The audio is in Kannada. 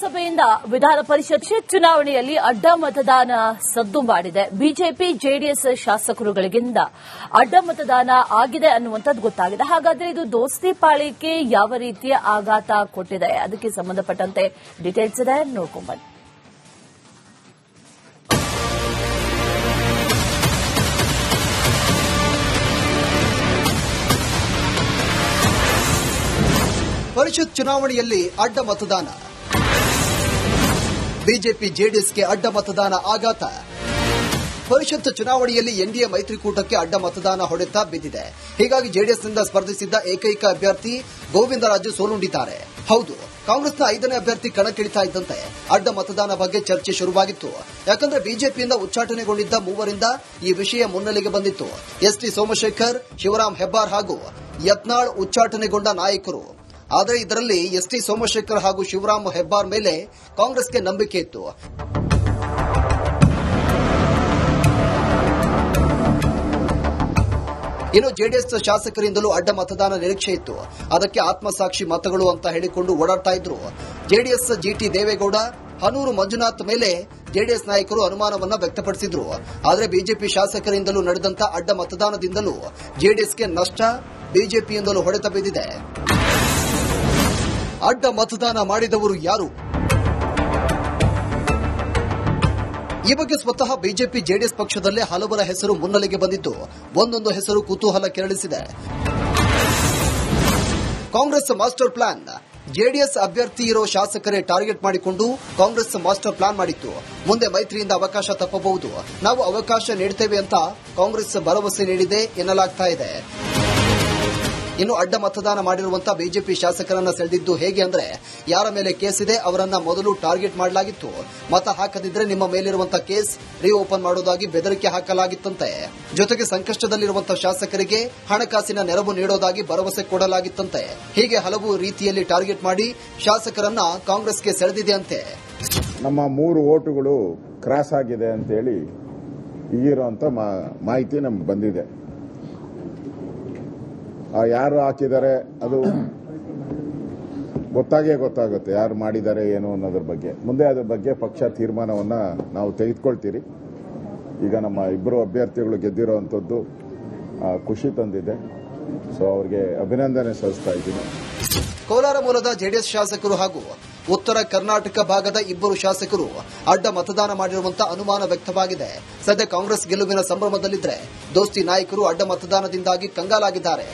ಸಭೆಯಿಂದ ವಿಧಾನ ಪರಿಷತ್ ಚುನಾವಣೆಯಲ್ಲಿ ಅಡ್ಡ ಮತದಾನ ಸದ್ದು ಮಾಡಿದೆ. ಬಿಜೆಪಿ ಜೆಡಿಎಸ್ ಶಾಸಕರುಗಳಿಂದ ಅಡ್ಡ ಮತದಾನ ಆಗಿದೆ ಅನ್ನುವಂಥದ್ದು ಗೊತ್ತಾಗಿದೆ. ಹಾಗಾದ್ರೆ ಇದು ದೋಸ್ತಿ ಪಾಳಿಕೆ ಯಾವ ರೀತಿಯ ಆಘಾತ ಕೊಟ್ಟಿದೆ, ಅದಕ್ಕೆ ಸಂಬಂಧಪಟ್ಟಂತೆ ಡೀಟೇಲ್ಸ್ ಇದೆ, ನೋಡ್ಕೊಂಡ್ಬನ್ನಿ. ಪರಿಷತ್ ಚುನಾವಣೆಯಲ್ಲಿ ಅಡ್ಡ ಮತದಾನ, ಬಿಜೆಪಿ ಜೆಡಿಎಸ್ಗೆ ಅಡ್ಡ ಮತದಾನ ಆಘಾತ. ಪರಿಷತ್ ಚುನಾವಣೆಯಲ್ಲಿ ಎನ್ಡಿಎ ಮೈತ್ರಿಕೂಟಕ್ಕೆ ಅಡ್ಡ ಮತದಾನ ಹೊಡೆತ ಬಿದ್ದಿದೆ. ಹೀಗಾಗಿ ಜೆಡಿಎಸ್ನಿಂದ ಸ್ಪರ್ಧಿಸಿದ್ದ ಏಕೈಕ ಅಭ್ಯರ್ಥಿ ಗೋವಿಂದರಾಜು ಸೋಲುಂಡಿದ್ದಾರೆ. ಹೌದು, ಕಾಂಗ್ರೆಸ್ನ 5ನೇ ಅಭ್ಯರ್ಥಿ ಕಣಕ್ಕಿಳಿತಾ ಇದ್ದಂತೆ ಅಡ್ಡ ಮತದಾನ ಬಗ್ಗೆ ಚರ್ಚೆ ಶುರುವಾಗಿತ್ತು. ಯಾಕಂದ್ರೆ ಬಿಜೆಪಿಯಿಂದ ಉಚ್ಚಾಟನೆಗೊಂಡಿದ್ದ ಮೂವರಿಂದ ಈ ವಿಷಯ ಮುನ್ನೆಲೆಗೆ ಬಂದಿತ್ತು. ಎಸ್ಟಿ ಸೋಮಶೇಖರ್, ಶಿವರಾಮ್ ಹೆಬ್ಬಾರ್ ಹಾಗೂ ಯತ್ನಾಳ್ ಉಚ್ಚಾಟನೆಗೊಂಡ ನಾಯಕರು. ಆದರೆ ಇದರಲ್ಲಿ ಎಸ್ಟಿ ಸೋಮಶೇಖರ್ ಹಾಗೂ ಶಿವರಾಮ್ ಹೆಬ್ಬಾರ್ ಮೇಲೆ ಕಾಂಗ್ರೆಸ್ಗೆ ನಂಬಿಕೆ ಇತ್ತು. ಇನ್ನು ಜೆಡಿಎಸ್ ಶಾಸಕರಿಂದಲೂ ಅಡ್ಡ ಮತದಾನ ನಿರೀಕ್ಷೆ ಇತ್ತು. ಅದಕ್ಕೆ ಆತ್ಮಸಾಕ್ಷಿ ಮತಗಳು ಅಂತ ಹೇಳಿಕೊಂಡು ಓಡಾಡ್ತಾ ಇದ್ರು. ಜೆಡಿಎಸ್ ಜಿಟಿ ದೇವೇಗೌಡ, ಹನೂರು ಮಂಜುನಾಥ್ ಮೇಲೆ ಜೆಡಿಎಸ್ ನಾಯಕರು ಅನುಮಾನವನ್ನ ವ್ಯಕ್ತಪಡಿಸಿದ್ರು. ಆದರೆ ಬಿಜೆಪಿ ಶಾಸಕರಿಂದಲೂ ನಡೆದಂತ ಅಡ್ಡ ಮತದಾನದಿಂದಲೂ ಜೆಡಿಎಸ್ಗೆ ನಷ್ಟ, ಬಿಜೆಪಿಯಿಂದಲೂ ಹೊಡೆತ ಬಿದ್ದಿದೆ. ಅಡ್ಡ ಮತದಾನ ಮಾಡಿದವರು ಯಾರು? ಈ ಬಗ್ಗೆ ಸ್ವತಃ ಬಿಜೆಪಿ ಜೆಡಿಎಸ್ ಪಕ್ಷದಲ್ಲೇ ಹಲವರ ಹೆಸರು ಮುನ್ನೆಲೆಗೆ ಬಂದಿದ್ದು, ಒಂದೊಂದು ಹೆಸರು ಕುತೂಹಲ ಕೆರಳಿಸಿದೆ. Congress master plan. ಜೆಡಿಎಸ್ ಅಭ್ಯರ್ಥಿ ಇರೋ ಶಾಸಕರೇ ಟಾರ್ಗೆಟ್ ಮಾಡಿಕೊಂಡು ಕಾಂಗ್ರೆಸ್ ಮಾಸ್ಟರ್ ಪ್ಲಾನ್ ಮಾಡಿತ್ತು. ಮುಂದೆ ಮೈತ್ರಿಯಿಂದ ಅವಕಾಶ ತಪ್ಪಬಹುದು, ನಾವು ಅವಕಾಶ ನೀಡುತ್ತೇವೆ ಅಂತ ಕಾಂಗ್ರೆಸ್ ಭರವಸೆ ನೀಡಿದೆ ಎನ್ನಲಾಗ್ತಾ ಇದೆ. ಇನ್ನು ಅಡ್ಡ ಮತದಾನ ಮಾಡಿರುವಂತಹ ಬಿಜೆಪಿ ಶಾಸಕರನ್ನ ಸೆಳೆದಿದ್ದು ಹೇಗೆ ಅಂದ್ರೆ, ಯಾರ ಮೇಲೆ ಕೇಸ್ ಇದೆ ಅವರನ್ನ ಮೊದಲು ಟಾರ್ಗೆಟ್ ಮಾಡಲಾಗಿತ್ತು. ಮತ ಹಾಕದಿದ್ರೆ ನಿಮ್ಮ ಮೇಲಿರುವಂತಹ ಕೇಸ್ ರೀಓಪನ್ ಮಾಡೋದಾಗಿ ಬೆದರಿಕೆ ಹಾಕಲಾಗಿತ್ತಂತೆ. ಜೊತೆಗೆ ಸಂಕಷ್ಟದಲ್ಲಿರುವಂತಹ ಶಾಸಕರಿಗೆ ಹಣಕಾಸಿನ ನೆರವು ನೀಡೋದಾಗಿ ಭರವಸೆ ಕೊಡಲಾಗಿತ್ತಂತೆ. ಹೀಗೆ ಹಲವು ರೀತಿಯಲ್ಲಿ ಟಾರ್ಗೆಟ್ ಮಾಡಿ ಶಾಸಕರನ್ನ ಕಾಂಗ್ರೆಸ್ಗೆ ಸೆಳೆದಿದೆ ಅಂತೆ. ನಮ್ಮ 3 ಓಟುಗಳು ಕ್ರಾಸ್ ಆಗಿದೆ ಅಂತೇಳಿ ಈಗಿರುವಂತ ಮಾಹಿತಿ ನಮ್ಗೆ ಬಂದಿದೆ. ಯಾರು ಹಾಕಿದ್ದಾರೆ ಅದು ಗೊತ್ತಾಗುತ್ತೆ, ಯಾರು ಮಾಡಿದ್ದಾರೆ ಏನು ಅನ್ನೋದ್ರ ಬಗ್ಗೆ. ಮುಂದೆ ಅದ್ರ ಬಗ್ಗೆ ಪಕ್ಷ ತೀರ್ಮಾನವನ್ನ ನಾವು ತೆಗೆದುಕೊಳ್ತೀರಿ. ಈಗ ನಮ್ಮ 2 ಅಭ್ಯರ್ಥಿಗಳು ಗೆದ್ದಿರುವಂತದ್ದು ಖುಷಿ ತಂದಿದೆ. ಸೊ ಅವರಿಗೆ ಅಭಿನಂದನೆ ಸಲ್ಲಿಸ್ತಾ ಇದ್ದೀನಿ. ಕೋಲಾರ ಮೂಲದ ಜೆಡಿಎಸ್ ಶಾಸಕರು ಹಾಗೂ ಉತ್ತರ ಕರ್ನಾಟಕ ಭಾಗದ 2 ಶಾಸಕರು ಅಡ್ಡ ಮತದಾನ ಮಾಡಿರುವಂತಹ ಅನುಮಾನ ವ್ಯಕ್ತವಾಗಿದೆ. ಸದ್ಯ ಕಾಂಗ್ರೆಸ್ ಗೆಲುವಿನ ಸಂಭ್ರಮದಲ್ಲಿದ್ದರೆ ದೋಸ್ತಿ ನಾಯಕರು ಅಡ್ಡ ಮತದಾನದಿಂದಾಗಿ ಕಂಗಾಲಾಗಿದ್ದಾರೆ.